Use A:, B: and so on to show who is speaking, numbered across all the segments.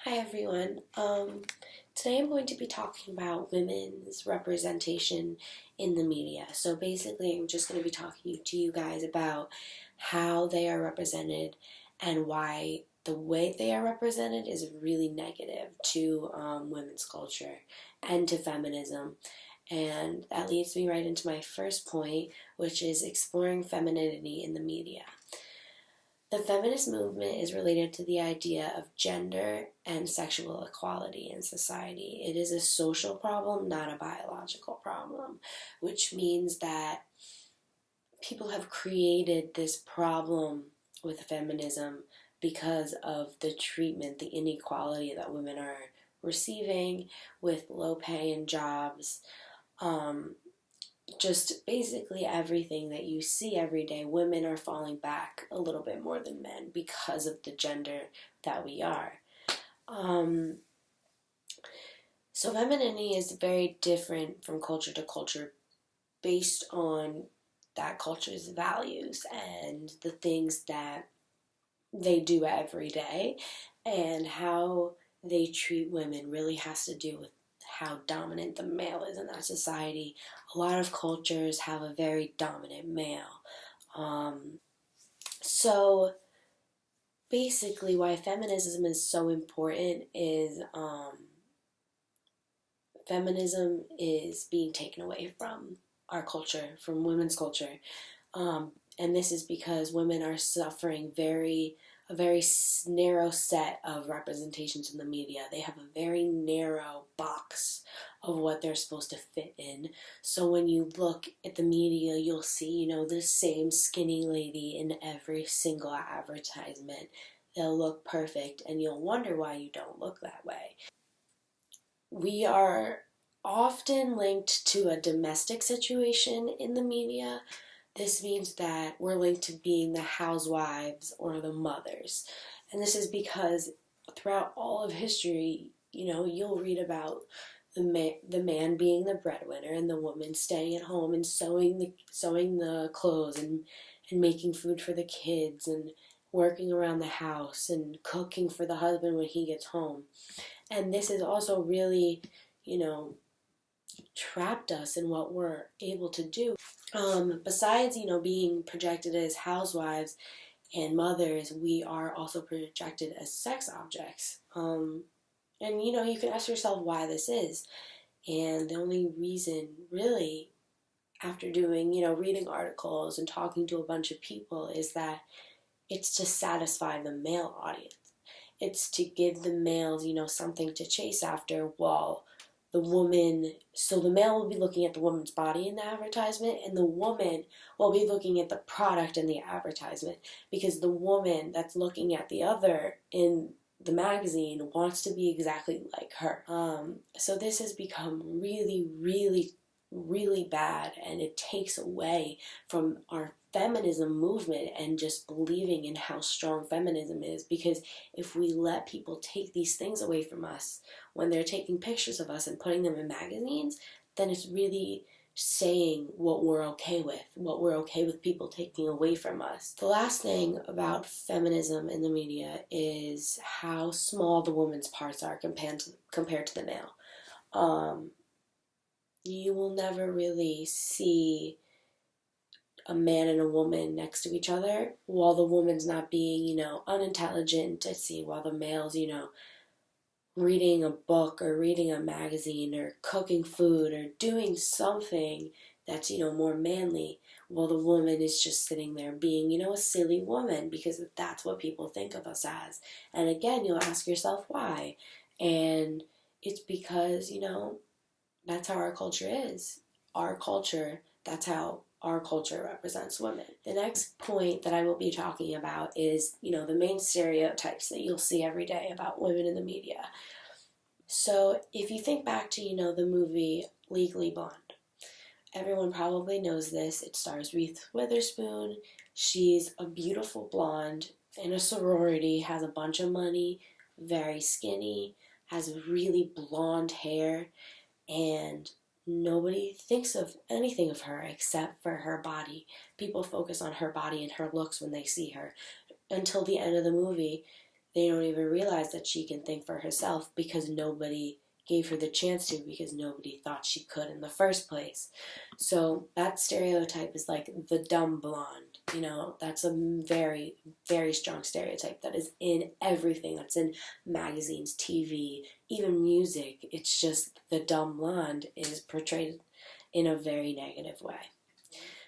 A: Hi everyone. Today I'm going to be talking about women's representation in the media. So basically, I'm just going to be talking to you guys about how they are represented and why the way they are represented is really negative to women's culture and to feminism. And that leads me right into my first point, which is exploring femininity in the media. The feminist movement is related to the idea of gender and sexual equality in society. It is a social problem, not a biological problem, which means that people have created this problem with feminism because of the treatment, the inequality that women are receiving with low pay and jobs. Just basically everything that you see every day, women are falling back a little bit more than men because of the gender that we are. So femininity is very different from culture to culture based on that culture's values and the things that they do every day, and how they treat women really has to do with how dominant the male is in that society. A lot of cultures have a very dominant male. So basically why feminism is so important is feminism is being taken away from our culture, from women's culture. And this is because women are suffering a very narrow set of representations in the media. They have a very narrow box of what they're supposed to fit in. So when you look at the media, you'll see, the same skinny lady in every single advertisement. They'll look perfect, and you'll wonder why you don't look that way. We are often linked to a domestic situation in the media. This means that we're linked to being the housewives or the mothers. And this is because throughout all of history, you'll read about the man being the breadwinner and the woman staying at home and sewing the clothes and making food for the kids and working around the house and cooking for the husband when he gets home. And this has also really, trapped us in what we're able to do. Besides, being projected as housewives and mothers, we are also projected as sex objects. And, you can ask yourself why this is. And the only reason, really, after doing, reading articles and talking to a bunch of people, is that it's to satisfy the male audience. It's to give the males, something to chase after while the male will be looking at the woman's body in the advertisement, and the woman will be looking at the product in the advertisement, because the woman that's looking at the other in the magazine wants to be exactly like her. So this has become really, really, really bad, and it takes away from our feminism movement and just believing in how strong feminism is, because if we let people take these things away from us when they're taking pictures of us and putting them in magazines, then it's really saying what we're okay with people taking away from us. The last thing about feminism in the media is how small the woman's parts are compared to the male. You will never really see a man and a woman next to each other while the woman's not being, unintelligent to see, while the male's, reading a book or reading a magazine or cooking food or doing something that's, more manly, while the woman is just sitting there being, a silly woman, because that's what people think of us as. And again, you'll ask yourself why. And it's because, that's how our culture is. That's how our culture represents women. The next point that I will be talking about is, the main stereotypes that you'll see every day about women in the media. So if you think back to, the movie Legally Blonde, everyone probably knows this. It stars Reese Witherspoon. She's a beautiful blonde in a sorority, has a bunch of money, very skinny, has really blonde hair, and nobody thinks of anything of her except for her body. People focus on her body and her looks when they see her. Until the end of the movie, they don't even realize that she can think for herself because nobody gave her the chance to, because nobody thought she could in the first place. So that stereotype is like the dumb blonde. That's a very, very strong stereotype that is in everything. That's in magazines, TV, even music. It's just the dumb blonde is portrayed in a very negative way.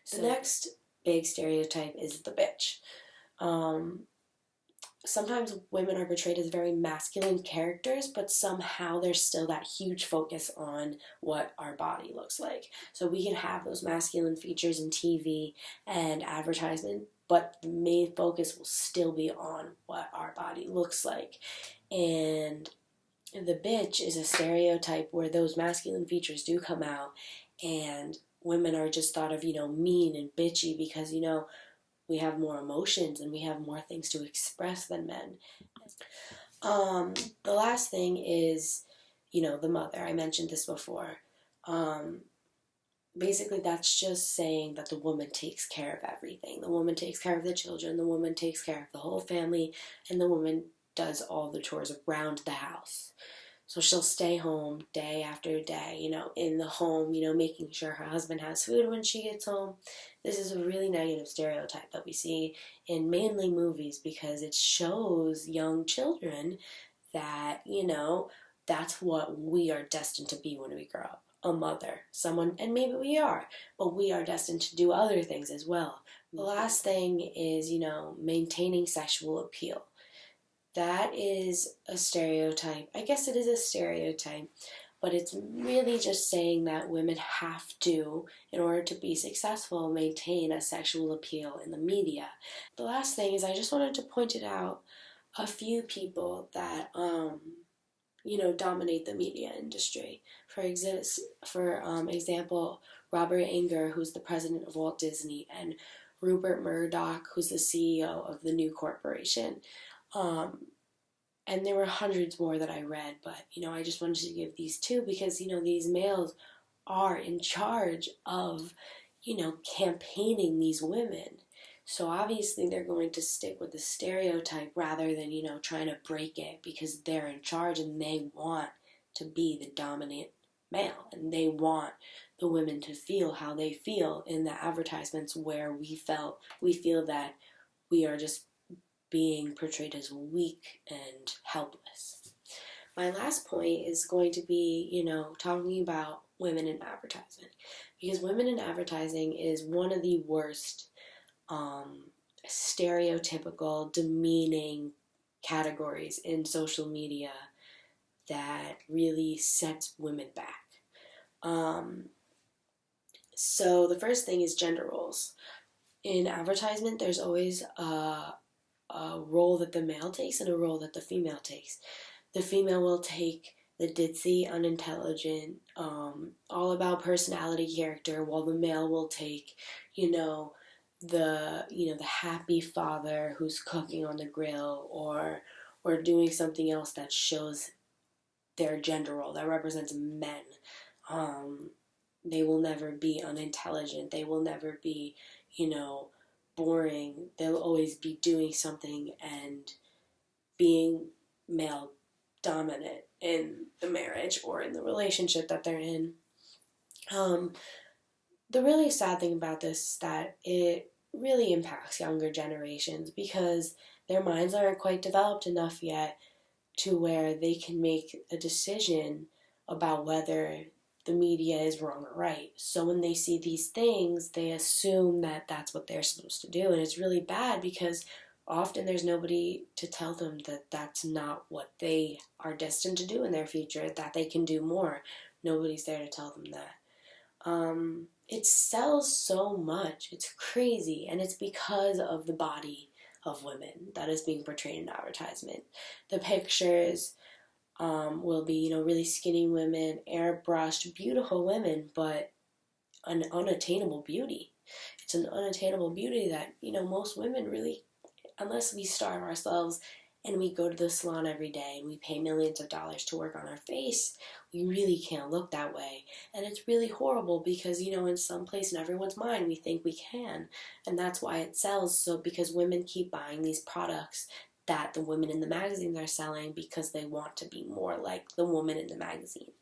A: So the next big stereotype is the bitch. Sometimes women are portrayed as very masculine characters, but somehow there's still that huge focus on what our body looks like. So we can have those masculine features in TV and advertisement, but the main focus will still be on what our body looks like. And the bitch is a stereotype where those masculine features do come out, and women are just thought of, mean and bitchy because, we have more emotions and we have more things to express than men. The last thing is, the mother. I mentioned this before. Basically, that's just saying that the woman takes care of everything. The woman takes care of the children, the woman takes care of the whole family, and the woman does all the chores around the house. So she'll stay home day after day, in the home, making sure her husband has food when she gets home. This is a really negative stereotype that we see in mainly movies because it shows young children that, that's what we are destined to be when we grow up. A mother, someone, and maybe we are, but we are destined to do other things as well. The last thing is, maintaining sexual appeal. That is a stereotype. I guess it is a stereotype, but it's really just saying that women have to, in order to be successful, maintain a sexual appeal in the media. The last thing is I just wanted to point it out a few people that, dominate the media industry. For example, Robert Iger, who's the president of Walt Disney, and Rupert Murdoch, who's the CEO of the new corporation. And there were hundreds more that I read, but, I just wanted to give these two because, these males are in charge of, campaigning these women. So obviously they're going to stick with the stereotype rather than, trying to break it because they're in charge and they want to be the dominant male and they want the women to feel how they feel in the advertisements where we feel that we are just being portrayed as weak and helpless. My last point is going to be, talking about women in advertising. Because women in advertising is one of the worst stereotypical, demeaning categories in social media that really sets women back. So the first thing is gender roles. In advertisement, there's always a role that the male takes and a role that the female takes. The female will take the ditzy, unintelligent, all about personality character, while the male will take, the happy father who's cooking on the grill or doing something else that shows their gender role, that represents men. They will never be unintelligent. They will never be, boring. They'll always be doing something and being male dominant in the marriage or in the relationship that they're in. The really sad thing about this is that it really impacts younger generations because their minds aren't quite developed enough yet to where they can make a decision about whether the media is wrong or right. So when they see these things, they assume that that's what they're supposed to do. And it's really bad because often there's nobody to tell them that that's not what they are destined to do in their future, that they can do more. Nobody's there to tell them that. It sells so much. It's crazy. And it's because of the body of women that is being portrayed in advertisement. The pictures will be, really skinny women, airbrushed, beautiful women, but an unattainable beauty. It's an unattainable beauty that, most women really, unless we starve ourselves and we go to the salon every day and we pay millions of dollars to work on our face, we really can't look that way. And it's really horrible because, in some place in everyone's mind, we think we can. And that's why it sells. So because women keep buying these products that the women in the magazines are selling because they want to be more like the woman in the magazine.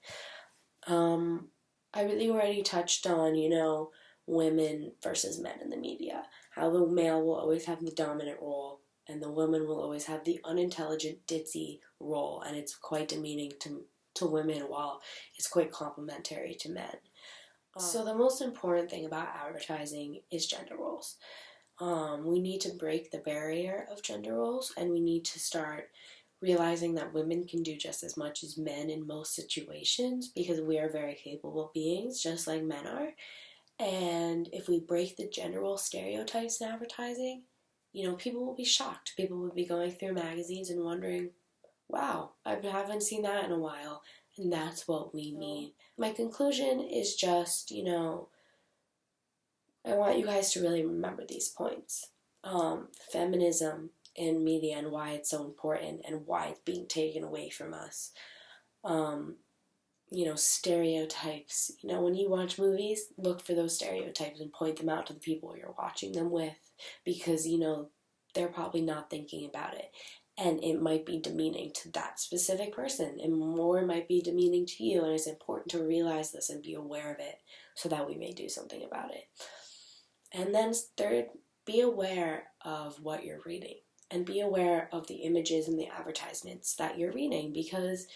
A: I really already touched on, women versus men in the media. How the male will always have the dominant role and the woman will always have the unintelligent, ditzy role. And it's quite demeaning to women while it's quite complimentary to men. So the most important thing about advertising is gender roles. We need to break the barrier of gender roles, and we need to start realizing that women can do just as much as men in most situations because we are very capable beings, just like men are. And if we break the gender role stereotypes in advertising, people will be shocked. People will be going through magazines and wondering, wow, I haven't seen that in a while. And that's what we need. My conclusion is just, I want you guys to really remember these points. Feminism in media and why it's so important and why it's being taken away from us. Stereotypes. When you watch movies, look for those stereotypes and point them out to the people you're watching them with because, they're probably not thinking about it. And it might be demeaning to that specific person, and more might be demeaning to you, and it's important to realize this and be aware of it so that we may do something about it. And then third, be aware of what you're reading, and be aware of the images and the advertisements that you're reading because,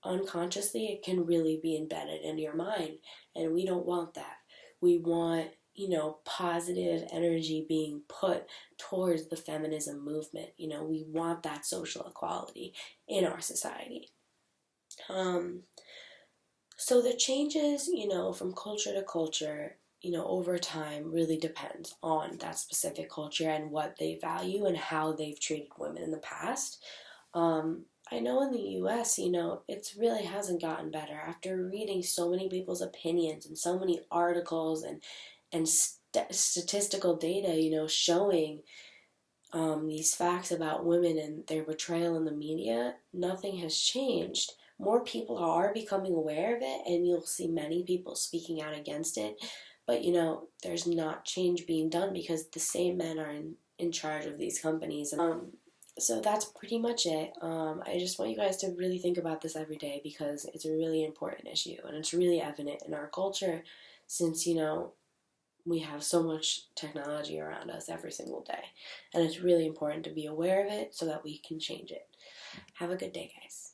A: unconsciously it can really be embedded in your mind, and we don't want that. We want positive energy being put towards the feminism movement. We want that social equality in our society. So the changes, from culture to culture, over time really depends on that specific culture and what they value and how they've treated women in the past. I know in the U.S., it really hasn't gotten better. After reading so many people's opinions and so many articles and statistical data, showing these facts about women and their portrayal in the media, nothing has changed. More people are becoming aware of it, and you'll see many people speaking out against it. But, there's not change being done because the same men are in charge of these companies. So that's pretty much it. I just want you guys to really think about this every day because it's a really important issue, and it's really evident in our culture since, we have so much technology around us every single day. And it's really important to be aware of it so that we can change it. Have a good day, guys.